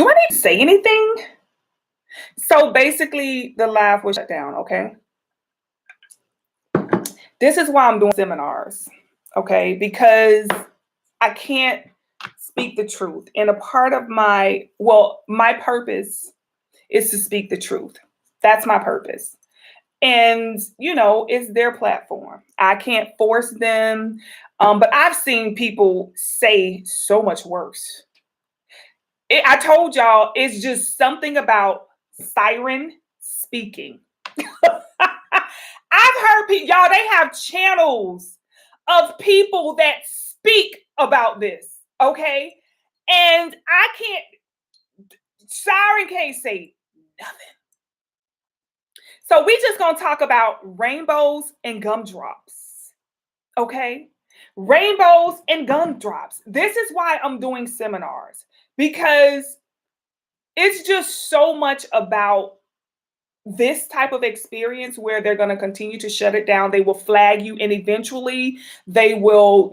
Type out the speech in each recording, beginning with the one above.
Do I need to say anything? So basically, the live was shut down, okay? This is why I'm doing seminars, okay? Because I can't speak the truth. And a part of my purpose is to speak the truth. That's my purpose. And, it's their platform. I can't force them. But I've seen people say so much worse. I told y'all, it's just something about siren speaking. I've heard people, y'all, they have channels of people that speak about this, okay? And siren can't say nothing. So we just gonna talk about rainbows and gumdrops, okay? Rainbows and gumdrops. This is why I'm doing seminars, because it's just so much about this type of experience where they're going to continue to shut it down. They will flag you, and eventually they will,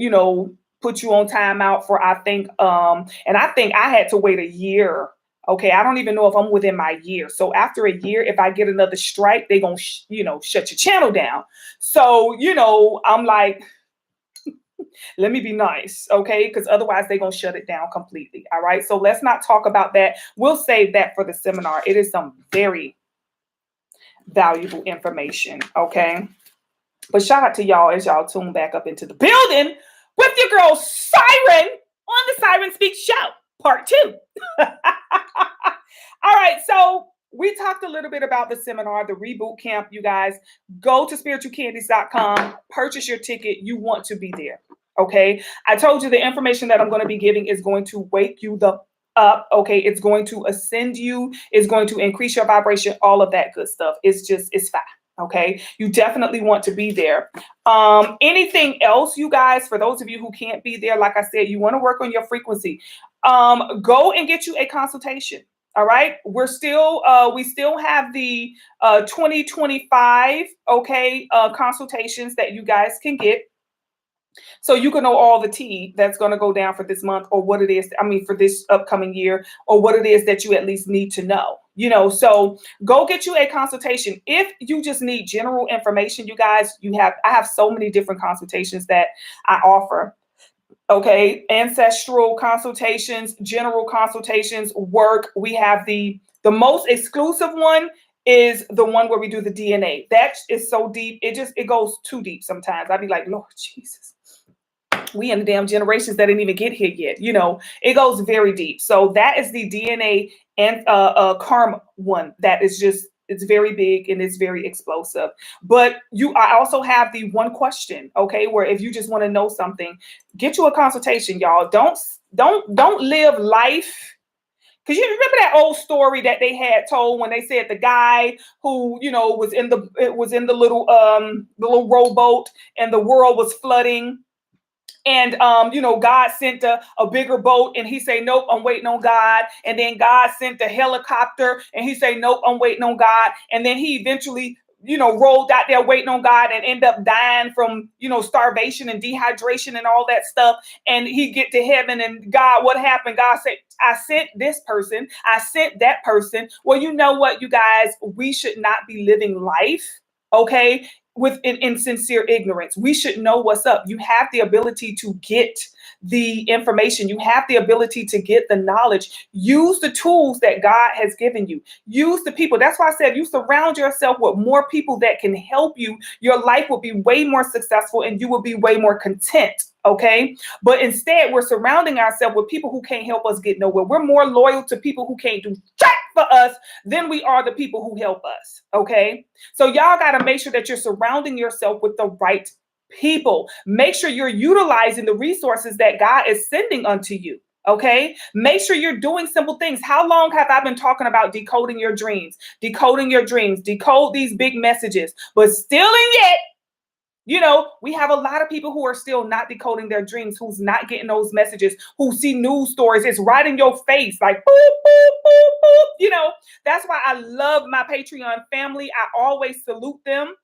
put you on timeout for, and I think I had to wait a year. Okay, I don't even know if I'm within my year. So after a year, if I get another strike, they're going to, shut your channel down. So, I'm like, let me be nice, okay? Because otherwise they're going to shut it down completely, all right? So let's not talk about that. We'll save that for the seminar. It is some very valuable information, okay? But shout out to y'all as y'all tune back up into the building with your girl Siren on the Siren Speak Show, part 2. All right, so we talked a little bit about the seminar, the reboot camp. You guys, go to spiritualcandies.com, purchase your ticket. You want to be there, okay? I told you the information that I'm going to be giving is going to wake you up, okay? It's going to ascend you. It's going to increase your vibration, all of that good stuff. It's fine, okay? You definitely want to be there. Anything else, you guys, for those of you who can't be there, like I said, you want to work on your frequency. Go and get you a consultation. All right, we still have the 2025 consultations that you guys can get, so you can know all the tea that's going to go down for this month, or what it is. I mean, for this upcoming year, or what it is that you at least need to know. So go get you a consultation. If you just need general information, you guys, I have so many different consultations that I offer. Okay, ancestral consultations, general consultations, work. We have the most exclusive one is the one where we do the DNA. That is so deep. It goes too deep sometimes. I'd be like, Lord Jesus, we in the damn generations that didn't even get here yet. It goes very deep. So that is the DNA and karma one. That is just, it's very big and it's very explosive. But I also have the one question, okay, where if you just want to know something, get you a consultation, y'all. Don't live life. Because you remember that old story that they had told when they said the guy who, was in the little rowboat and the world was flooding. And, God sent a bigger boat and he say, nope, I'm waiting on God. And then God sent a helicopter and he say, nope, I'm waiting on God. And then he eventually, rolled out there waiting on God and end up dying from, starvation and dehydration and all that stuff. And he get to heaven and God, what happened? God said, I sent this person. I sent that person. Well, you know what, you guys, we should not be living life, okay, with insincere ignorance. We should know what's up. You have the ability to get the information. You have the ability to get the knowledge. Use the tools that God has given you. Use the people. That's why I said you surround yourself with more people that can help you. Your life will be way more successful and you will be way more content. Okay. But instead, we're surrounding ourselves with people who can't help us get nowhere. We're more loyal to people who can't do jack for us than we are the people who help us. Okay. So y'all got to make sure that you're surrounding yourself with the right people. Make sure you're utilizing the resources that God is sending unto you. Okay. Make sure you're doing simple things. How long have I been talking about decoding your dreams, decode these big messages, but still and yet, we have a lot of people who are still not decoding their dreams, who's not getting those messages, who see news stories. It's right in your face, like boop, boop, boop, boop. That's why I love my Patreon family. I always salute them.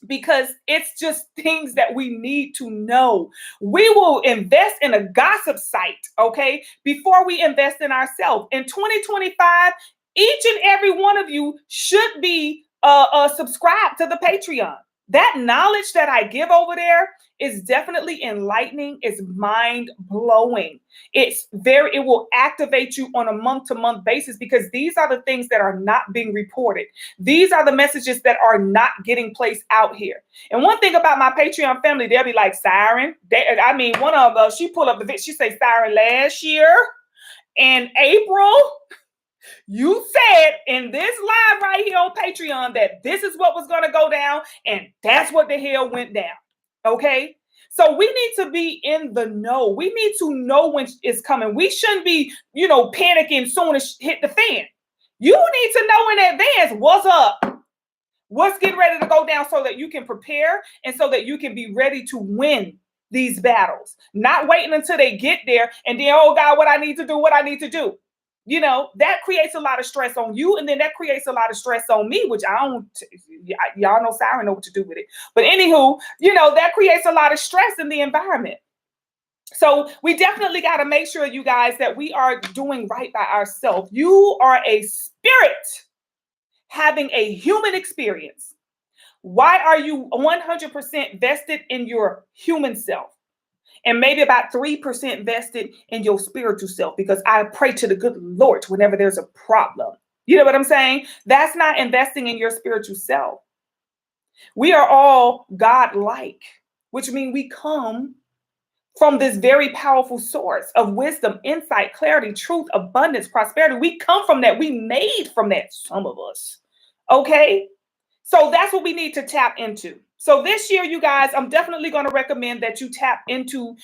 because it's just things that we need to know. We will invest in a gossip site, okay, before we invest in ourselves. In 2025, each and every one of you should be subscribed to the Patreon. That knowledge that I give over there is definitely enlightening. It's mind blowing. It will activate you on a month to month basis because these are the things that are not being reported. These are the messages that are not getting placed out here. And one thing about my Patreon family, they'll be like, Siren. One of us, she pulled up the video, she say, Siren, last year in April, you said in this live right here on Patreon that this is what was going to go down, and that's what the hell went down. Okay? So we need to be in the know. We need to know when it's coming. We shouldn't be, panicking soon as hit the fan. You need to know in advance what's up, what's getting ready to go down so that you can prepare and so that you can be ready to win these battles. Not waiting until they get there and then, oh God, what I need to do. That creates a lot of stress on you, and then that creates a lot of stress on me, which y'all know Siren know what to do with it. But anywho, that creates a lot of stress in the environment. So we definitely got to make sure, you guys, that we are doing right by ourselves. You are a spirit having a human experience. Why are you 100% vested in your human self? And maybe about 3% vested in your spiritual self, because I pray to the good Lord whenever there's a problem. You know what I'm saying? That's not investing in your spiritual self. We are all God-like, which means we come from this very powerful source of wisdom, insight, clarity, truth, abundance, prosperity. We come from that. We made from that, some of us. Okay? So that's what we need to tap into. So this year, you guys, I'm definitely going to recommend that you tap into,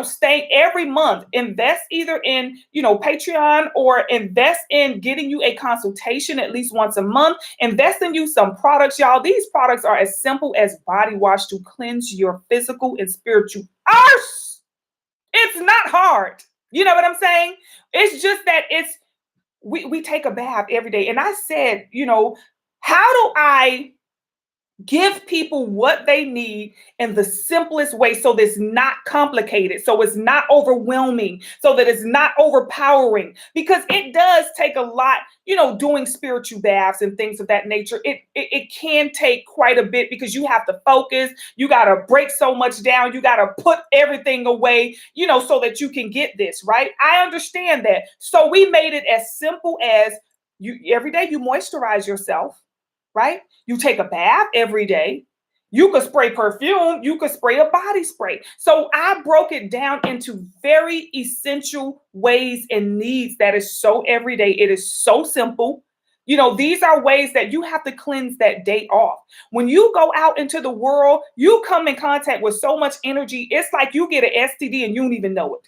stay every month, invest either in, Patreon, or invest in getting you a consultation at least once a month, invest in you some products, y'all. These products are as simple as body wash to cleanse your physical and spiritual arse. It's not hard. You know what I'm saying? It's just that we take a bath every day. And I said, how do I give people what they need in the simplest way so that it's not complicated, so it's not overwhelming, so that it's not overpowering? Because it does take a lot, doing spiritual baths and things of that nature. It can take quite a bit because you have to focus. You got to break so much down. You got to put everything away, so that you can get this, right? I understand that. So we made it as simple as every day you moisturize yourself. Right? You take a bath every day. You could spray perfume. You could spray a body spray. So I broke it down into very essential ways and needs that is so everyday. It is so simple. These are ways that you have to cleanse that day off. When you go out into the world, you come in contact with so much energy. It's like you get an STD and you don't even know it.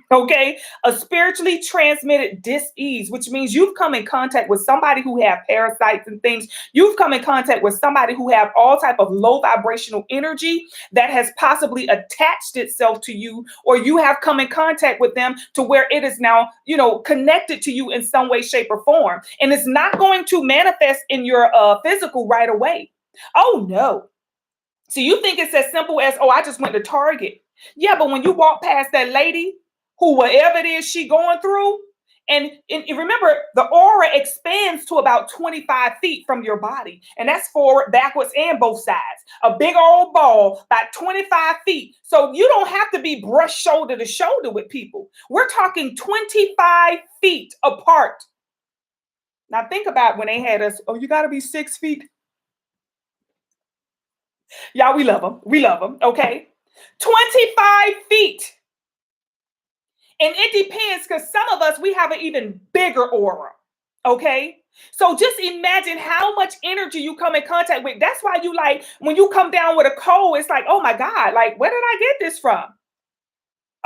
Okay, a spiritually transmitted dis-ease, which means you've come in contact with somebody who have parasites and things. You've come in contact with somebody who have all type of low vibrational energy that has possibly attached itself to you, or you have come in contact with them to where it is now, connected to you in some way, shape, or form. And it's not going to manifest in your physical right away. Oh, no. So you think it's as simple as, oh, I just went to Target. Yeah, but when you walk past that lady, who whatever it is she going through, and remember, the aura expands to about 25 feet from your body, and that's forward, backwards, and both sides. A big old ball, about 25 feet. So you don't have to be brushed shoulder to shoulder with people. We're talking 25 feet apart. Now think about when they had us, oh, you got to be 6 feet. Y'all, we love them. We love them, okay? 25 feet. And it depends, because some of us, we have an even bigger aura, okay? So just imagine how much energy you come in contact with. That's why you when you come down with a cold, it's like, oh my God, where did I get this from?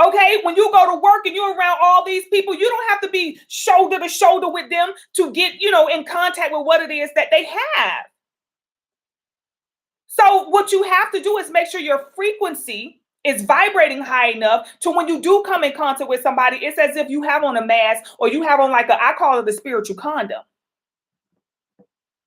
Okay, when you go to work and you're around all these people, you don't have to be shoulder to shoulder with them to get, in contact with what it is that they have. So what you have to do is make sure your frequency is vibrating high enough to when you do come in contact with somebody, it's as if you have on a mask, or you have on I call it the spiritual condom.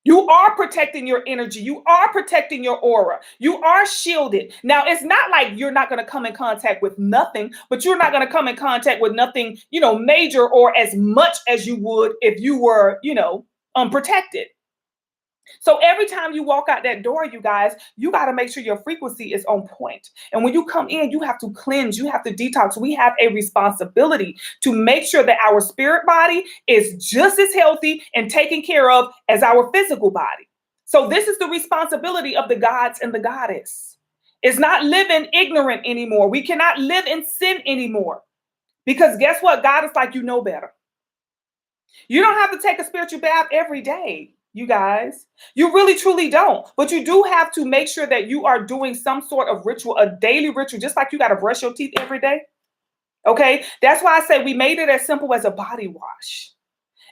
You are protecting your energy. You are protecting your aura. You are shielded. Now, it's not like you're not going to come in contact with nothing, but you're not going to come in contact with nothing, major or as much as you would if you were, unprotected. So every time you walk out that door, you guys, you got to make sure your frequency is on point. And when you come in, you have to cleanse, you have to detox. We have a responsibility to make sure that our spirit body is just as healthy and taken care of as our physical body. So this is the responsibility of the gods and the goddess. It's not living ignorant anymore. We cannot live in sin anymore. Because guess what? God is like, you know better. You don't have to take a spiritual bath every day. You guys, you really truly don't, but you do have to make sure that you are doing some sort of ritual, a daily ritual, just like you got to brush your teeth every day. Okay, that's why I say we made it as simple as a body wash.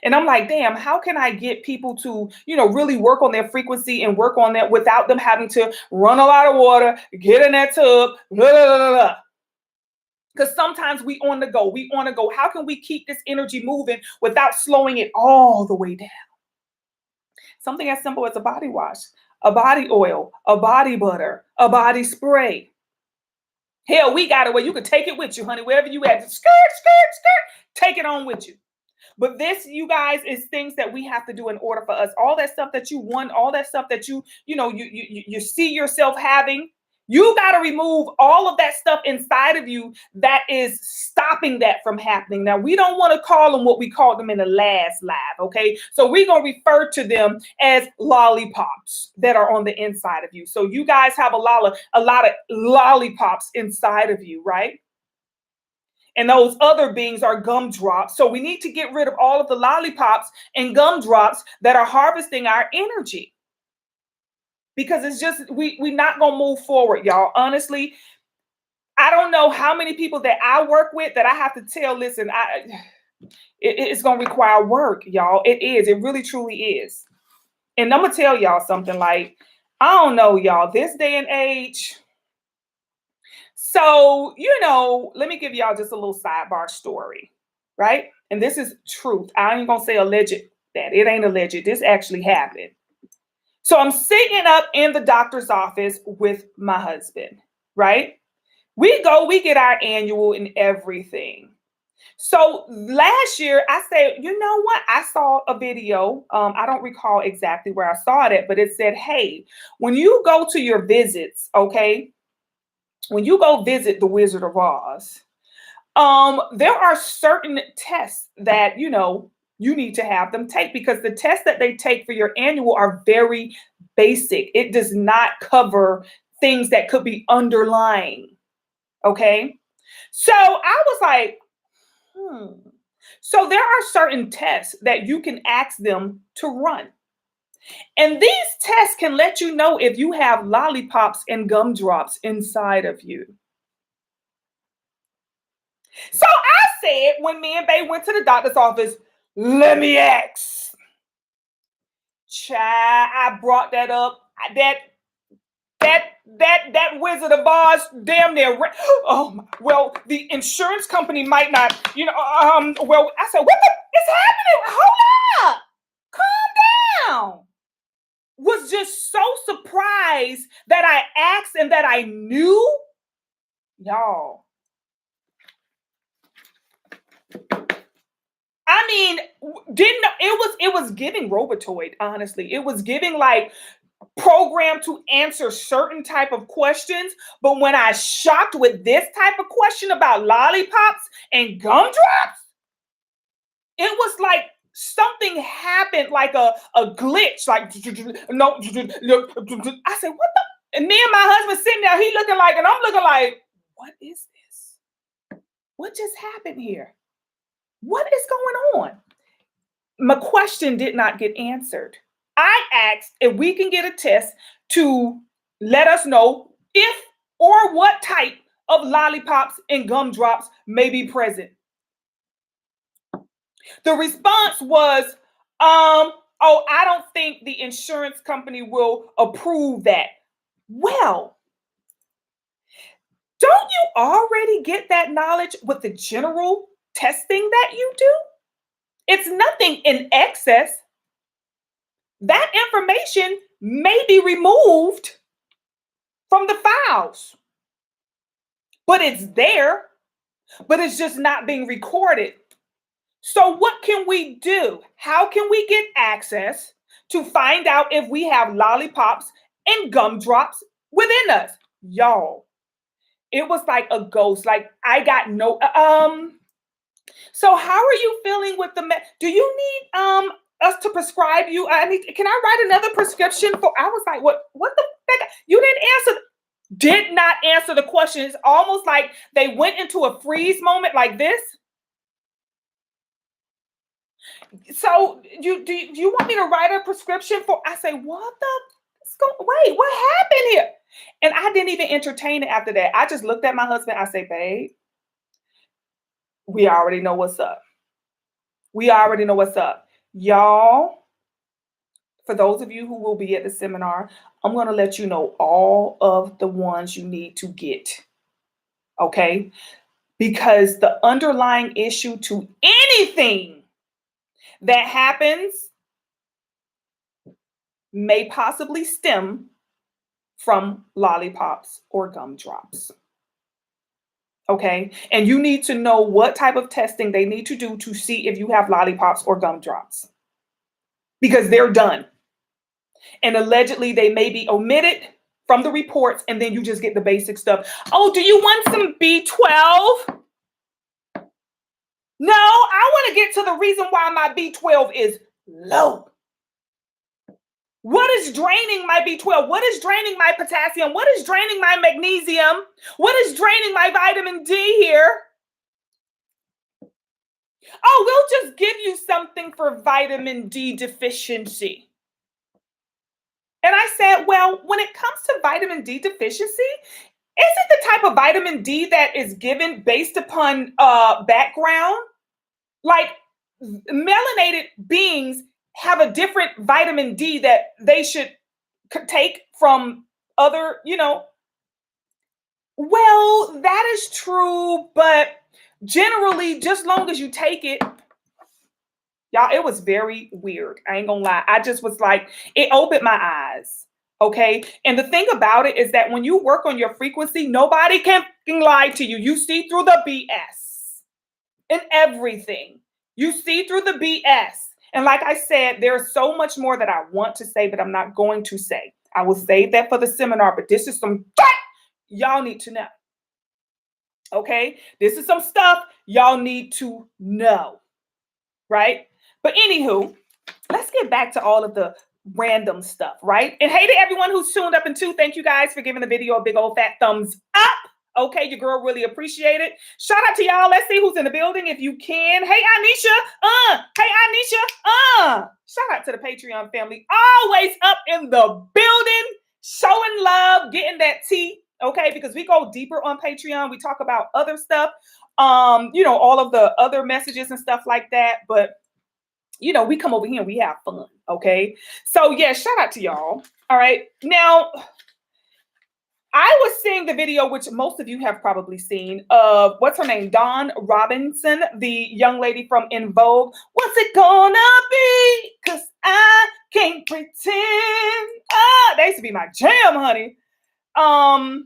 And I'm like, damn, how can I get people to, really work on their frequency and work on that without them having to run a lot of water, get in that tub, blah, blah, blah, blah. Because sometimes we on the go, How can we keep this energy moving without slowing it all the way down? Something as simple as a body wash, a body oil, a body butter, a body spray. Hell, we got it where you can take it with you, honey, wherever you at. Skirt, take it on with you. But this, you guys, is things that we have to do in order for us. All that stuff that you want, all that stuff that you see yourself having. You got to remove all of that stuff inside of you that is stopping that from happening. Now, we don't want to call them what we called them in the last live, okay? So we're going to refer to them as lollipops that are on the inside of you. So you guys have a lot of lollipops inside of you, right? And those other beings are gumdrops. So we need to get rid of all of the lollipops and gumdrops that are harvesting our energy. Because it's just, we're not going to move forward, y'all. Honestly, I don't know how many people that I work with that I have to tell, listen, it's going to require work, y'all. It is. It really, truly is. And I'm going to tell y'all something like, I don't know, y'all, this day and age. So, let me give y'all just a little sidebar story, right? And this is truth. I ain't going to say alleged that. It ain't alleged. This actually happened. So I'm sitting up in the doctor's office with my husband, right? We get our annual and everything. So last year I said, you know what? I saw a video. I don't recall exactly where I saw it, but it said, hey, when you go to your visits, okay, when you go visit the Wizard of Oz, there are certain tests that, you need to have them take, because the tests that they take for your annual are very basic. It does not cover things that could be underlying. Okay. So I was like, So there are certain tests that you can ask them to run. And these tests can let you know if you have lollipops and gumdrops inside of you. So I said, when me and Bae went to the doctor's office, let me ask. Child, I brought that up. That Wizard of Oz damn near. Well, the insurance company might not, well, I said, what is happening? Hold up. Calm down. Was just so surprised that I asked and that I knew. Y'all. I mean, it was giving Robotoid, honestly. It was giving like programmed to answer certain type of questions. But when I shocked with this type of question about lollipops and gumdrops, it was like something happened, like a glitch. Like, no, I said, what the? And me and my husband sitting there, he looking like, and I'm looking like, what is this? What just happened here? What is going on? My question did not get answered. I asked if we can get a test to let us know if or what type of lollipops and gumdrops may be present. The response was, I don't think the insurance company will approve that. Well, don't you already get that knowledge with the general testing that you do? It's nothing in excess. that information may be removed from the files, but it's there, but it's just not being recorded. So what can we do? How can we get access to find out if we have lollipops and gumdrops within us? Y'all, it was like a ghost. Like I got no so how are you feeling with do you need us to prescribe you? Can I write another prescription for? I was like, what the heck? You did not answer the question. It's almost like they went into a freeze moment like this. So do you want me to write a prescription for? I say, wait, what happened here? And I didn't even entertain it after that. I just looked at my husband. I say, babe, we already know what's up. We already know what's up. Y'all, for those of you who will be at the seminar, I'm going to let you know all of the ones you need to get. Okay? Because the underlying issue to anything that happens may possibly stem from lollipops or gumdrops. Okay? And you need to know what type of testing they need to do to see if you have lollipops or gumdrops. Because they're done. And allegedly they may be omitted from the reports, and then you just get the basic stuff. Oh, do you want some B12? No, I want to get to the reason why my B12 is low. What is draining my B12? What is draining my potassium? What is draining my magnesium? What is draining my vitamin D here? Oh, we'll just give you something for vitamin D deficiency. And I said, well, when it comes to vitamin D deficiency, is it the type of vitamin D that is given based upon background? Like melanated beings have a different vitamin D that they should take from other, Well, that is true, but generally, just long as you take it, y'all, it was very weird. I ain't gonna lie. I just was like, it opened my eyes. Okay. And the thing about it is that when you work on your frequency, nobody can lie to you. You see through the BS and everything. You see through the BS. And like I said, there's so much more that I want to say, but I'm not going to say. I will save that for the seminar, but this is some y'all need to know. Okay. This is some stuff y'all need to know. Right. But anywho, let's get back to all of the random stuff, right? And hey to everyone who's tuned up in too. Thank you guys for giving the video a big old fat thumbs up. Okay, your girl really appreciate it. Shout out to y'all. Let's see who's in the building if you can. Hey, Anisha. Hey, Anisha. Shout out to the Patreon family. Always up in the building, showing love, getting that tea. Okay, because we go deeper on Patreon. We talk about other stuff. All of the other messages and stuff like that. But we come over here and we have fun. Okay. So yeah, shout out to y'all. All right. Now, I was seeing the video, which most of you have probably seen, of what's her name? Dawn Robinson, the young lady from In Vogue. What's it gonna be? Cause I can't pretend. That used to be my jam, honey. Dawn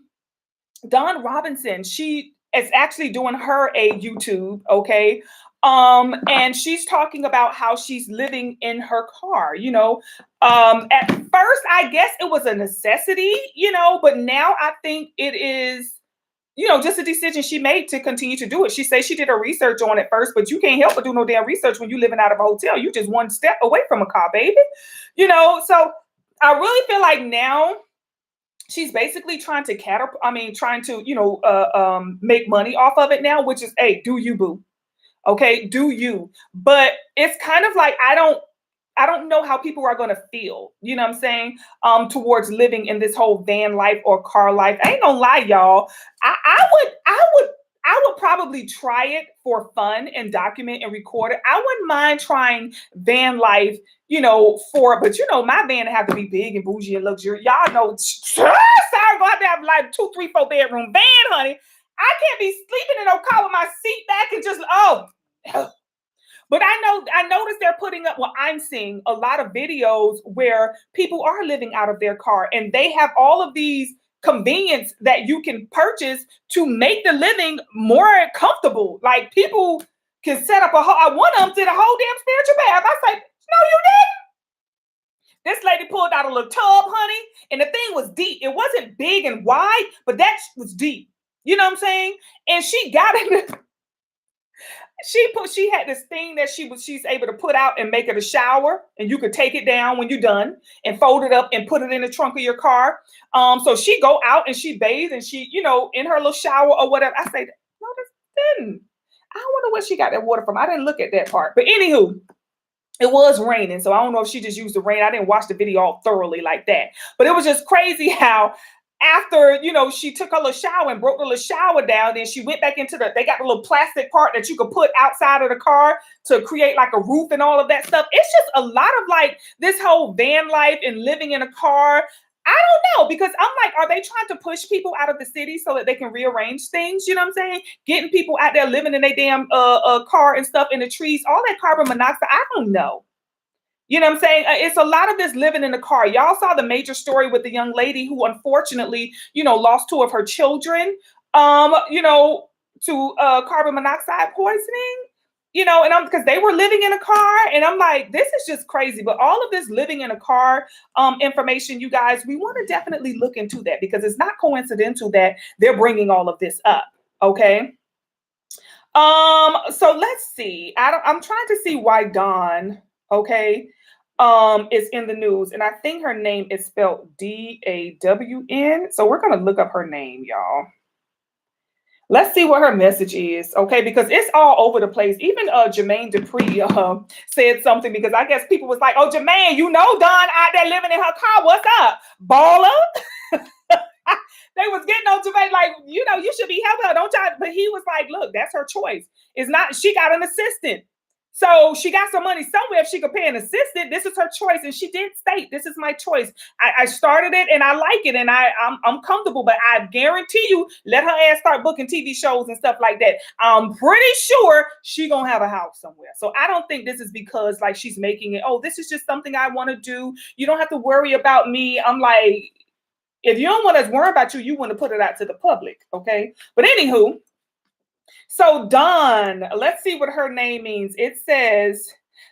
Robinson, she is actually doing her a YouTube, okay? And she's talking about how she's living in her car, At first, I guess it was a necessity, but now I think it is, just a decision she made to continue to do it. She says she did her research on it first, but you can't help but do no damn research when you're living out of a hotel. You just one step away from a car, baby. So I really feel like now she's basically trying to make money off of it now, which is, hey, do you, boo? Okay, do you? But it's kind of like I don't know how people are going to feel, you know what I'm saying, towards living in this whole van life or car life. I ain't gonna lie, y'all. I would probably try it for fun and document and record it. I wouldn't mind trying van life, but my van have to be big and bougie and luxury. Y'all know, sorry, I'm going to have like 2, 3, 4 bedroom van, honey. I can't be sleeping in no car with my seat back and just, But I noticed they're putting up, well, I'm seeing a lot of videos where people are living out of their car and they have all of these convenience that you can purchase to make the living more comfortable. Like people can set up a whole, one of them did a whole damn spiritual bath. I say, no, you didn't. This lady pulled out a little tub, honey, and the thing was deep. It wasn't big and wide, but that was deep. You know what I'm saying? And she got in she had this thing that she's able to put out and make it a shower, and you could take it down when you're done and fold it up and put it in the trunk of your car. So she go out and she bathes and she, in her little shower or whatever. I say, no, this didn't. I wonder where she got that water from. I didn't look at that part. But anywho, it was raining, so I don't know if she just used the rain. I didn't watch the video all thoroughly like that. But it was just crazy how after, she took a little shower and broke the little shower down, then she went back into they got the little plastic part that you could put outside of the car to create like a roof and all of that stuff. It's just a lot of like this whole van life and living in a car. I don't know, because I'm like, are they trying to push people out of the city so that they can rearrange things? You know what I'm saying? Getting people out there living in their damn car and stuff in the trees, all that carbon monoxide. I don't know. You know what I'm saying? It's a lot of this living in the car. Y'all saw the major story with the young lady who unfortunately, lost two of her children, to carbon monoxide poisoning, and because they were living in a car, and I'm like, this is just crazy. But all of this living in a car information, you guys, we want to definitely look into that, because it's not coincidental that they're bringing all of this up. Okay. So let's see. I'm trying to see why Dawn, okay, is in the news, and I think her name is spelled Dawn. So we're gonna look up her name, y'all. Let's see what her message is, okay? Because it's all over the place. Even Jermaine Dupri said something, because I guess people was like, "Oh, Jermaine, Dawn out there living in her car. What's up, baller?" They was getting on Jermaine like, you should be helping her. Don't try. But he was like, "Look, that's her choice. It's not. She got an assistant." So she got some money somewhere if she could pay an assistant. This is her choice. And she did state, this is my choice. I started it and I like it and I'm comfortable, but I guarantee you, let her ass start booking TV shows and stuff like that. I'm pretty sure she gonna have a house somewhere. So I don't think this is because like she's making it, oh, this is just something I want to do. You don't have to worry about me. I'm like, if you don't want us worry about you, you want to put it out to the public. Okay. But anywho, so Dawn, let's see what her name means. It says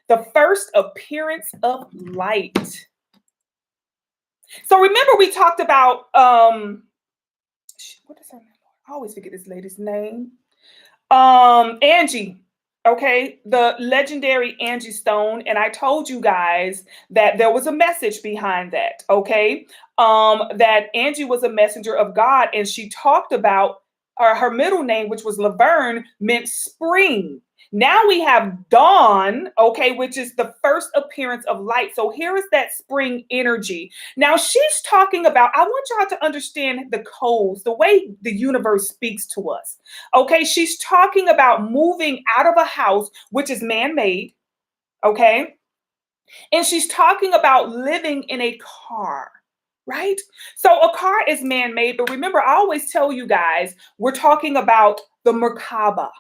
the first appearance of light. So remember we talked about what is her name? I always forget this lady's name. Angie. Okay, the legendary Angie Stone. And I told you guys that there was a message behind that. Okay. That Angie was a messenger of God, and she talked about her middle name, which was Laverne, meant spring. Now we have dawn, okay, which is the first appearance of light. So here is that spring energy. Now she's talking about, I want y'all to understand the codes, the way the universe speaks to us. Okay, she's talking about moving out of a house, which is man-made, okay? And she's talking about living in a car. Right? So a car is man-made, but remember, I always tell you guys, we're talking about the Merkaba.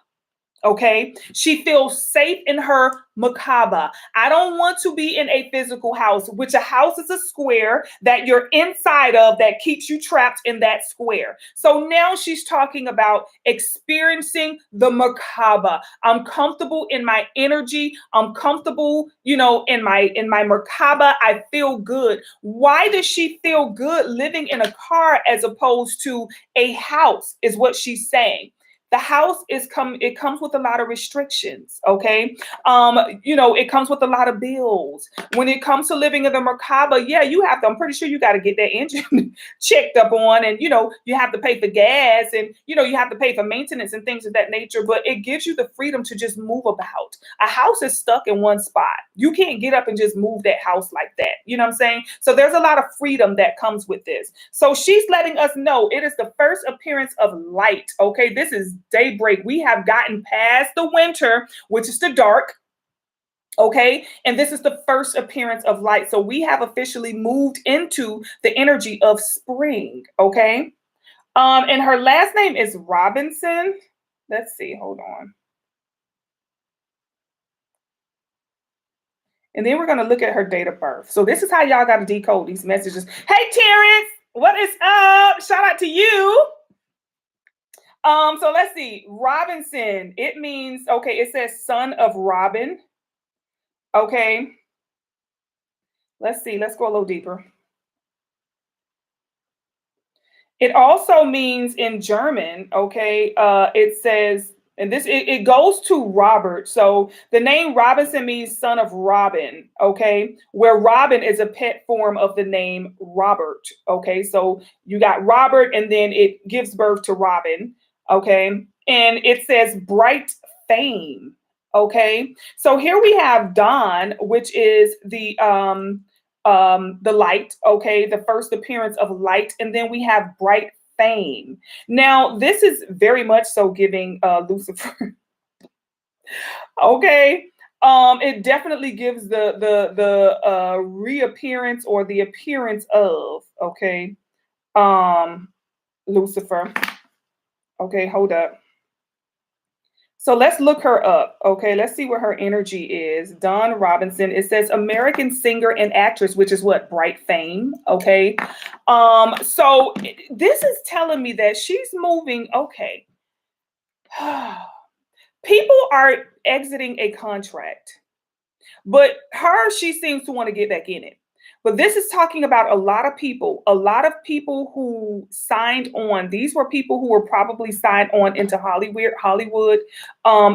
Okay, she feels safe in her Merkaba. I don't want to be in a physical house, which a house is a square that you're inside of that keeps you trapped in that square. So now she's talking about experiencing the Merkaba. I'm comfortable in my energy. I'm comfortable, in my Merkaba. I feel good. Why does she feel good living in a car as opposed to a house? Is what she's saying. The house it comes with a lot of restrictions, okay? It comes with a lot of bills. When it comes to living in the Merkaba, yeah, I'm pretty sure you got to get that engine checked up on, and you have to pay for gas, and you have to pay for maintenance and things of that nature, but it gives you the freedom to just move about. A house is stuck in one spot. You can't get up and just move that house like that. You know what I'm saying? So there's a lot of freedom that comes with this. So she's letting us know it is the first appearance of light, okay? This is daybreak. We have gotten past the winter, which is the dark. Okay. And this is the first appearance of light. So we have officially moved into the energy of spring. Okay. And her last name is Robinson. Let's see. Hold on. And then we're going to look at her date of birth. So this is how y'all got to decode these messages. Hey, Terrence, what is up? Shout out to you. So let's see. Robinson, it means, okay, it says son of Robin. Okay. Let's see. Let's go a little deeper. It also means in German, okay, it says, and this it goes to Robert. So the name Robinson means son of Robin, okay, where Robin is a pet form of the name Robert, okay. So you got Robert, and then it gives birth to Robin, okay, and it says bright fame, okay. So here we have dawn, which is the light, okay, the first appearance of light, and then we have bright fame. Now this is very much so giving Lucifer. Okay, it definitely gives the reappearance or the appearance of, okay, Lucifer. Okay, hold up. So let's look her up. Okay, let's see what her energy is. Dawn Robinson. It says American singer and actress, which is what? Bright fame. Okay. So this is telling me that she's moving. Okay. People are exiting a contract, but she seems to want to get back in it. But this is talking about a lot of people who signed on. These were people who were probably signed on into Hollywood,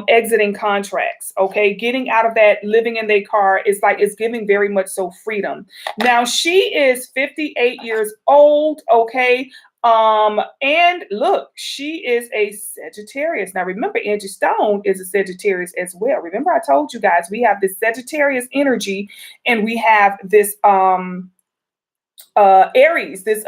exiting contracts, okay, getting out of that, living in their car. It's giving very much so freedom. Now she is 58 years old, okay. And look, she is a Sagittarius. Now remember, Angie Stone is a Sagittarius as well. Remember, I told you guys we have this Sagittarius energy, and we have this Aries, this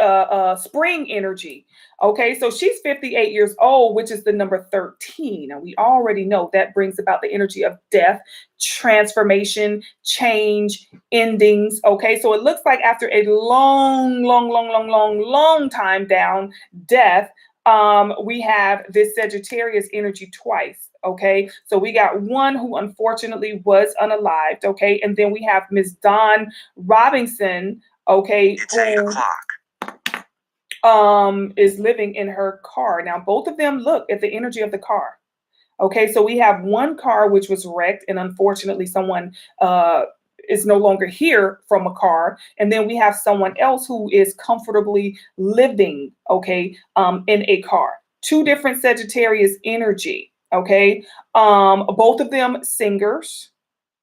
spring energy. Okay, so she's 58 years old, which is the number 13. And we already know that brings about the energy of death, transformation, change, endings. Okay, so it looks like after a long time down, death, we have this Sagittarius energy twice. Okay, so we got one who unfortunately was unalived. Okay, and then we have Miss Dawn Robinson. Okay, it's 8 o'clock. Is living in her car. Now, both of them, look at the energy of the car. Okay, so we have one car which was wrecked, and unfortunately, someone is no longer here from a car. And then we have someone else who is comfortably living, okay, in a car. Two different Sagittarius energy. Okay, both of them singers.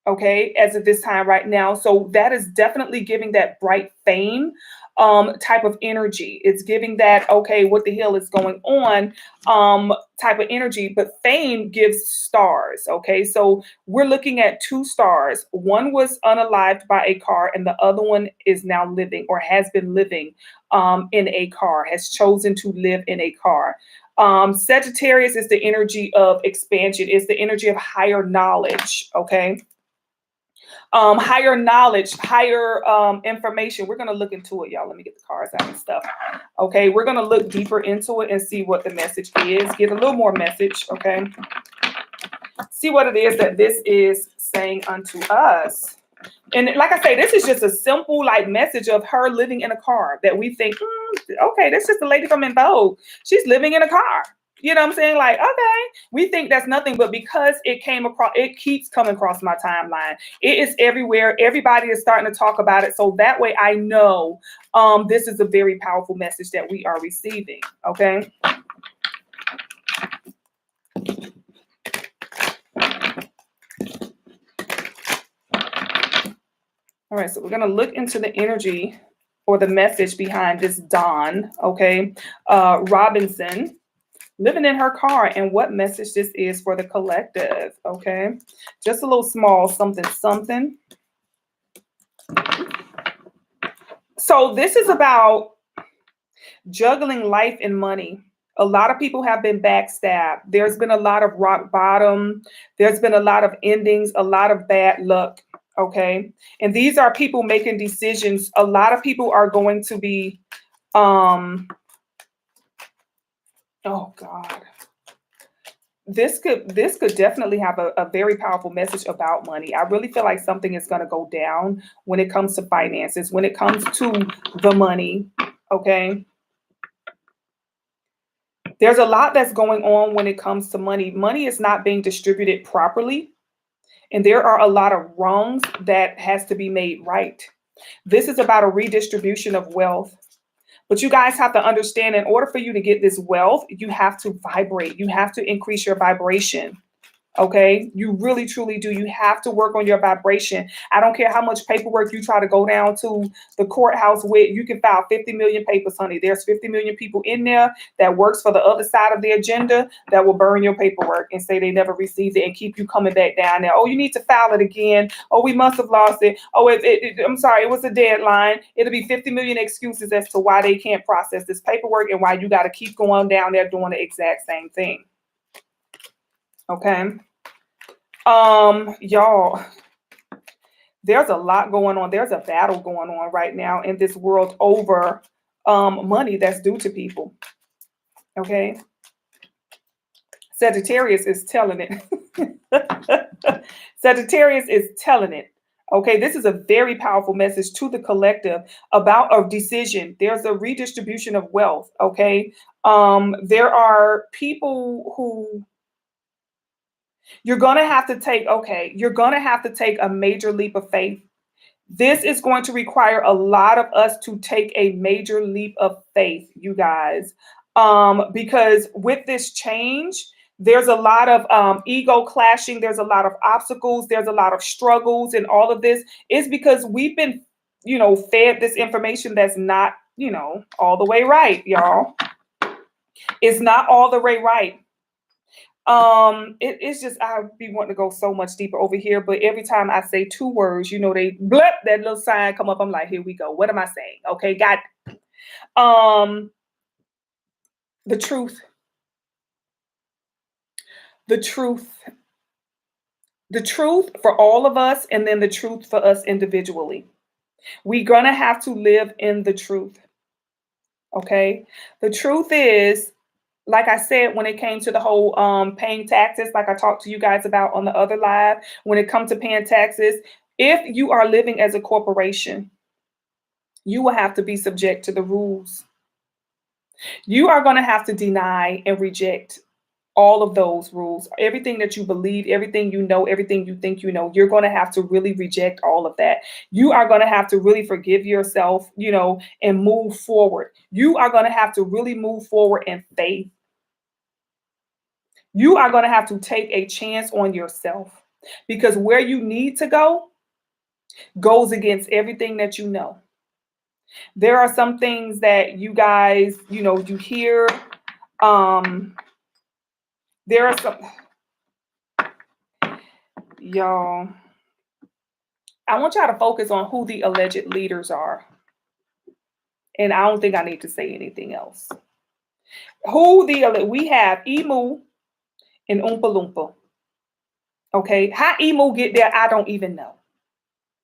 Okay, as of this time right now. So that is definitely giving that bright fame type of energy. It's giving that, okay, what the hell is going on type of energy. But fame gives stars. Okay, so we're looking at two stars. One was unalived by a car, and the other one is now living, or has been living in a car, has chosen to live in a car. Sagittarius is the energy of expansion. It's the energy of higher knowledge. Okay, higher knowledge, higher information. We're going to look into it, y'all. Let me get the cards out and stuff. Okay, we're going to look deeper into it and see what the message is. Get a little more message, okay? See what it is that this is saying unto us. And like I say, this is just a simple like message of her living in a car that we think, okay, that's just a lady from In Vogue. She's living in a car. You know what I'm saying? Like, okay, we think that's nothing, but because it keeps coming across my timeline. It is everywhere. Everybody is starting to talk about it. So that way I know this is a very powerful message that we are receiving. Okay. All right, so we're going to look into the energy or the message behind this Dawn, okay? Robinson, living in her car, and what message this is for the collective, okay? Just a little small something. So this is about juggling life and money. A lot of people have been backstabbed. There's been a lot of rock bottom. There's been a lot of endings, a lot of bad luck. Okay. And these are people making decisions. A lot of people are going to be, oh God. this could definitely have a very powerful message about money. I really feel like something is going to go down when it comes to finances, when it comes to the money. Okay. There's a lot that's going on when it comes to money. Money is not being distributed properly, and there are a lot of wrongs that has to be made right. This is about a redistribution of wealth. But you guys have to understand, in order for you to get this wealth, you have to vibrate. You have to increase your vibration. Okay, you really truly do. You have to work on your vibration. I don't care how much paperwork you try to go down to the courthouse with. You can file 50 million papers, honey. There's 50 million people in there that works for the other side of the agenda that will burn your paperwork and say they never received it and keep you coming back down there. Oh, you need to file it again. Oh, we must have lost it. Oh, I'm sorry, it was a deadline. It'll be 50 million excuses as to why they can't process this paperwork and why you got to keep going down there doing the exact same thing. Okay. Y'all, there's a lot going on. There's a battle going on right now in this world over money that's due to people. Okay. Sagittarius is telling it. Sagittarius is telling it. Okay, this is a very powerful message to the collective about a decision. There's a redistribution of wealth. Okay. There are people who you're going to have to take, you're going to have to take a major leap of faith. This is going to require a lot of us to take a major leap of faith, you guys, because with this change, there's a lot of ego clashing. There's a lot of obstacles. There's a lot of struggles, and all of this is because we've been, fed this information that's not, all the way right, y'all. It's not all the way right. It's just I'd be wanting to go so much deeper over here, but every time I say two words, they blip, that little sign come up. I'm like, here we go. What am I saying? Okay, got it. The truth. The truth. The truth for all of us, and then the truth for us individually. We're gonna have to live in the truth. Okay. The truth is, like I said, when it came to the whole paying taxes, like I talked to you guys about on the other live, when it comes to paying taxes, if you are living as a corporation, you will have to be subject to the rules. You are going to have to deny and reject all of those rules. Everything that you believe, everything you know, everything you think you know, you're going to have to really reject all of that. You are going to have to really forgive yourself, and move forward. You are going to have to really move forward in faith. You are going to have to take a chance on yourself, because where you need to go goes against everything that you know. There are some things that you guys, you hear. There are some, y'all, I want y'all to focus on who the alleged leaders are. And I don't think I need to say anything else. We have Emu and Oompa Loompa. Okay, how Emu get there, I don't even know.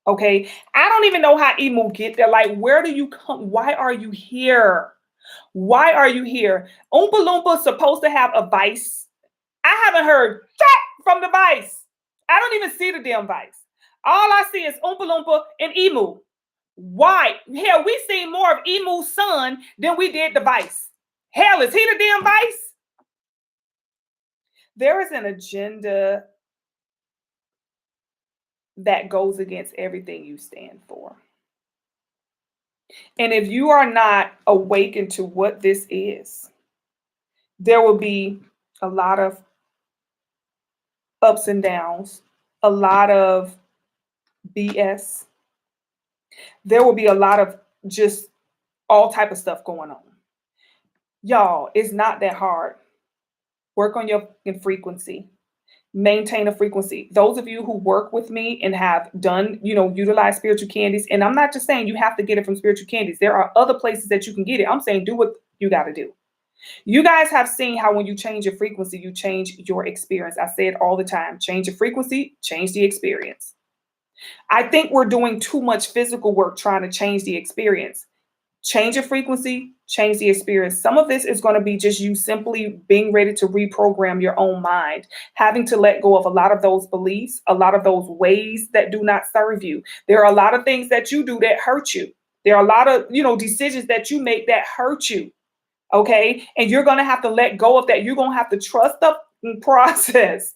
Okay, I don't even know how Emu get there. Like, where do you come? Why are you here? Why are you here? Oompa Loompa supposed to have a vice. I haven't heard that from the vice. I don't even see the damn vice. All I see is Oompa Loompa and Emu. Why? Hell, we seen more of Emu's son than we did the vice. Hell, is he the damn vice? There is an agenda that goes against everything you stand for. And if you are not awakened to what this is, there will be a lot of ups and downs, a lot of BS. There will be a lot of just all type of stuff going on. Y'all, it's not that hard. Work on your frequency. Maintain a frequency. Those of you who work with me and have done, utilize spiritual candies, and I'm not just saying you have to get it from spiritual candies. There are other places that you can get it. I'm saying do what you got to do. You guys have seen how when you change your frequency, you change your experience. I say it all the time. Change your frequency, change the experience. I think we're doing too much physical work trying to change the experience. Change your frequency, change the experience. Some of this is going to be just you simply being ready to reprogram your own mind, having to let go of a lot of those beliefs, a lot of those ways that do not serve you. There are a lot of things that you do that hurt you. There are a lot of, decisions that you make that hurt you. Okay. And you're going to have to let go of that. You're going to have to trust the process,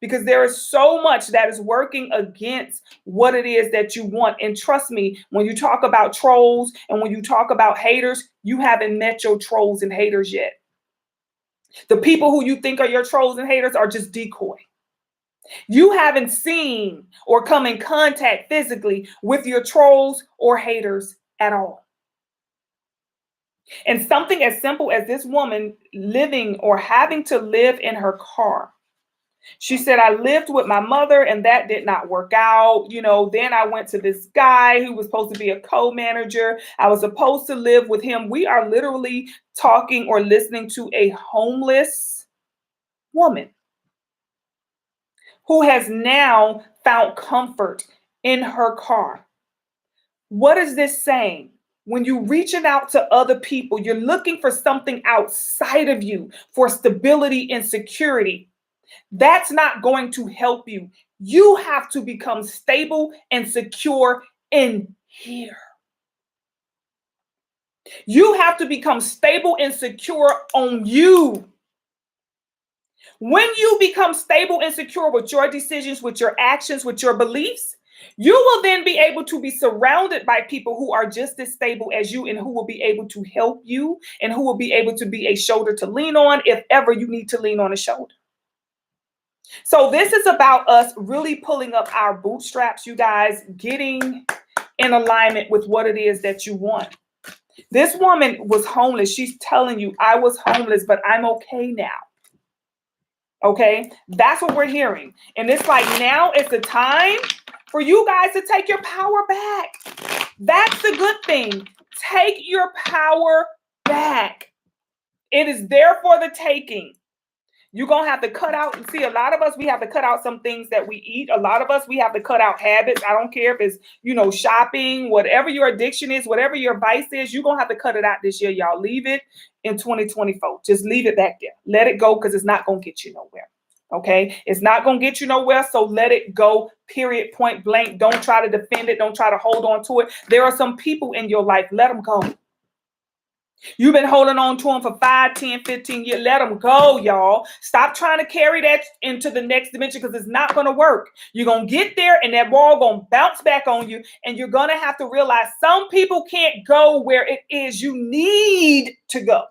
because there is so much that is working against what it is that you want. And trust me, when you talk about trolls and when you talk about haters, you haven't met your trolls and haters yet. The people who you think are your trolls and haters are just decoy. You haven't seen or come in contact physically with your trolls or haters at all. And something as simple as this woman living or having to live in her car. She said, I lived with my mother and that did not work out. Then I went to this guy who was supposed to be a co-manager. I was supposed to live with him. We are literally talking or listening to a homeless woman who has now found comfort in her car. What is this saying? When you're reaching out to other people, you're looking for something outside of you for stability and security. That's not going to help you. You have to become stable and secure in here. You have to become stable and secure on you. When you become stable and secure with your decisions, with your actions, with your beliefs, you will then be able to be surrounded by people who are just as stable as you and who will be able to help you and who will be able to be a shoulder to lean on if ever you need to lean on a shoulder. So this is about us really pulling up our bootstraps, you guys, getting in alignment with what it is that you want. This woman was homeless. She's telling you, I was homeless, but I'm okay now. Okay, that's what we're hearing. And it's like, now is the time for you guys to take your power back. That's the good thing. Take your power back. It is there for the taking. You're going to have to cut out, and see, a lot of us, we have to cut out some things that we eat. A lot of us, we have to cut out habits. I don't care if it's, shopping, whatever your addiction is, whatever your vice is, you're going to have to cut it out this year, y'all. Leave it in 2024. Just leave it back there. Let it go, because it's not going to get you nowhere. Okay? It's not going to get you nowhere, so let it go, period, point blank. Don't try to defend it. Don't try to hold on to it. There are some people in your life. Let them go. You've been holding on to them for 5, 10, 15 years. Let them go, y'all. Stop trying to carry that into the next dimension, because it's not going to work. You're going to get there and that ball going to bounce back on you. And you're going to have to realize some people can't go where it is you need to go.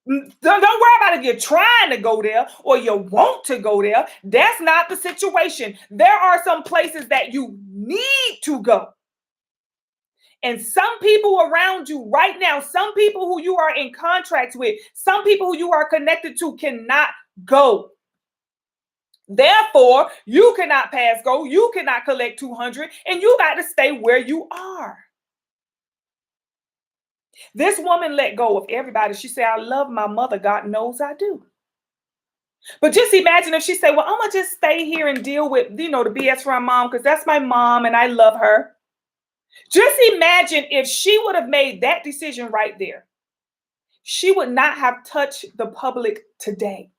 Don't worry about if you're trying to go there or you want to go there. That's not the situation. There are some places that you need to go. And some people around you right now, some people who you are in contracts with, some people who you are connected to cannot go. Therefore, you cannot pass go. You cannot collect 200, and you got to stay where you are. This woman let go of everybody. She said, I love my mother. God knows I do. But just imagine if she said, well, I'm going to just stay here and deal with, the BS from my mom, because that's my mom and I love her. Just imagine if she would have made that decision right there. She would not have touched the public today.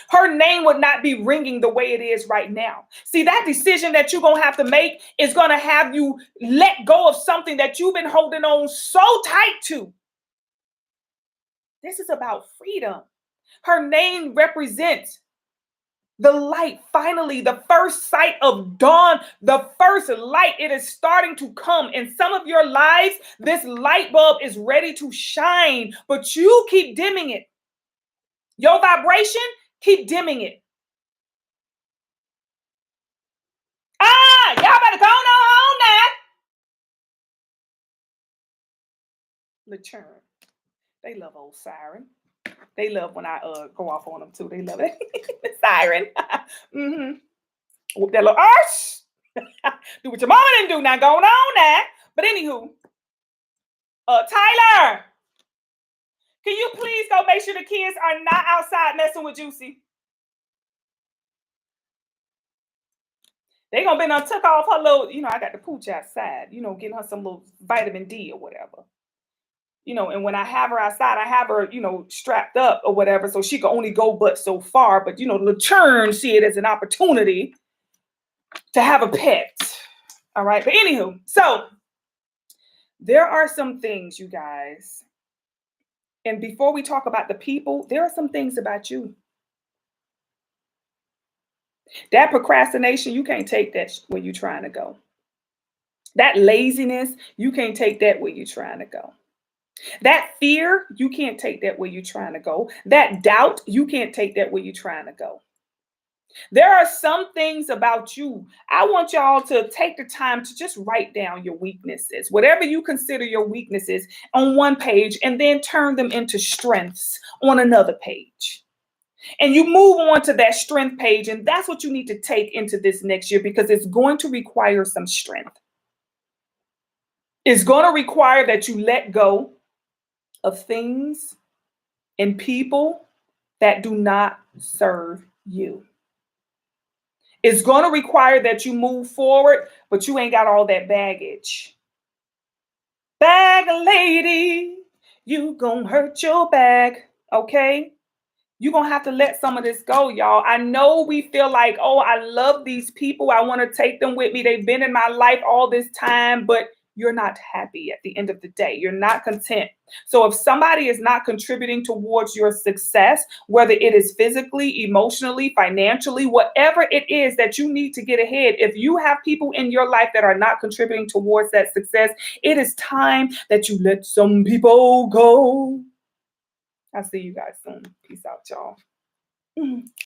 Her name would not be ringing the way it is right now. See, that decision that you're going to have to make is going to have you let go of something that you've been holding on so tight to. This is about freedom. Her name represents the light. Finally, the first sight of dawn, the first light, it is starting to come. In some of your lives, this light bulb is ready to shine, but you keep dimming it. Your vibration, keep dimming it. Y'all better go on now. Laturn. They love old siren. They love when I go off on them too. They love it. Siren. Mm-hmm. Whoop that little arse. Do what your mama didn't do. Now going on now. But anywho, Tyler, can you please go make sure the kids are not outside messing with Juicy? They gonna be done took off her little, I got the pooch outside, getting her some little vitamin D or whatever. And when I have her outside, I have her, strapped up or whatever, so she can only go but so far. But the churn see it as an opportunity to have a pet. All right. But anywho, so there are some things, you guys. And before we talk about the people, there are some things about you. That procrastination, you can't take that where you're trying to go. That laziness, you can't take that where you're trying to go. That fear, you can't take that where you're trying to go. That doubt, you can't take that where you're trying to go. There are some things about you. I want y'all to take the time to just write down your weaknesses, whatever you consider your weaknesses, on one page, and then turn them into strengths on another page. And you move on to that strength page, and that's what you need to take into this next year, because it's going to require some strength. It's going to require that you let go of things and people that do not serve you. It's going to require that you move forward, but you ain't got all that baggage. Bag lady, you gonna hurt your bag, okay? You're going to have to let some of this go, y'all. I know we feel like, oh, I love these people. I want to take them with me. They've been in my life all this time, but you're not happy at the end of the day. You're not content. So if somebody is not contributing towards your success, whether it is physically, emotionally, financially, whatever it is that you need to get ahead, if you have people in your life that are not contributing towards that success, it is time that you let some people go. I'll see you guys soon. Peace out, y'all.